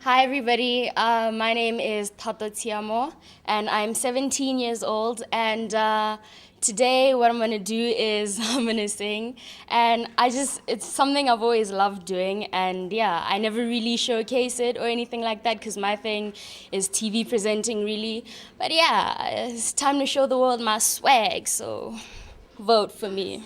Hi everybody, my name is Thato Tshiamo and I'm 17 years old, and today what I'm going to do is I'm going to sing, and it's something I've always loved doing, and yeah, I never really showcase it or anything like that because my thing is TV presenting really, but yeah, it's time to show the world my swag, so vote for me.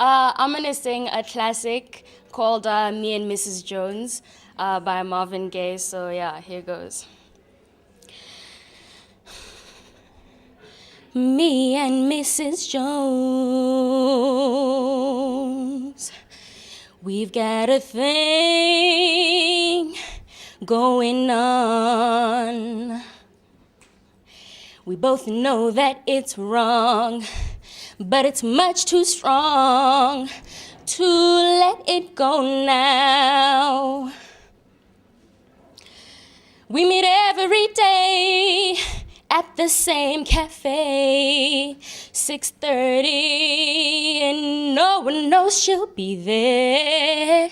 I'm going to sing a classic called Me and Mrs. Jones by Marvin Gaye. So yeah, here goes. Me and Mrs. Jones, we've got a thing going on. We both know that it's wrong, but it's much too strong to let it go now. We meet every day at the same cafe, 6:30, and no one knows she'll be there.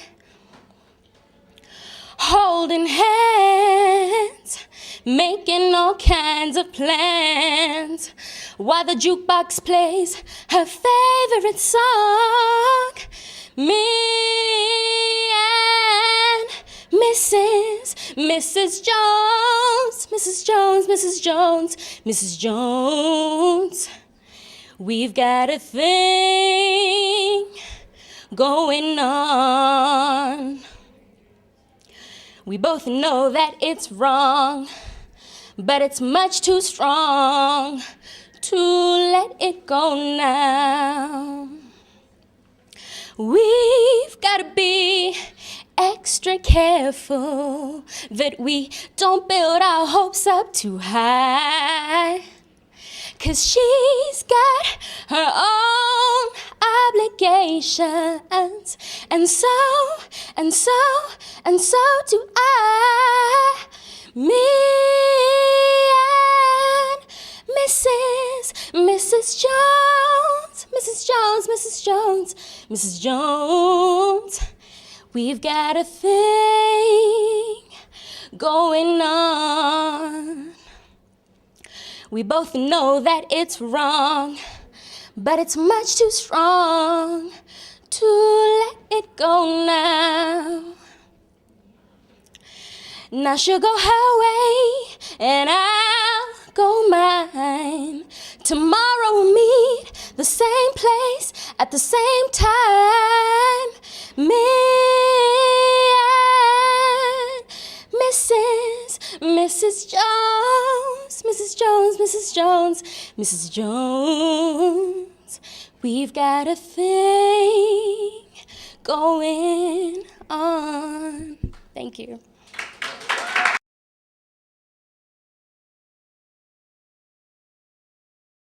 Holding hands, making all kinds of plans, while the jukebox plays her favorite song. Me and Mrs. Jones, Mrs. Jones, Mrs. Jones, Mrs. Jones. We've got a thing going on. We both know that it's wrong, but it's much too strong to let it go now. We've got to be extra careful that we don't build our hopes up too high, 'cause she's got her own obligations, and so do I. Me and Mrs. Jones, Mrs. Jones, Mrs. Jones, Mrs. Jones. We've got a thing going on. We both know that it's wrong, but it's much too strong to let it go now. Now she'll go her way and I'll go mine. Tomorrow we'll meet the same place at the same time. Me and Mrs. Jones, Mrs. Jones, Mrs. Jones, Mrs. Jones. We've got a thing going on. Thank you.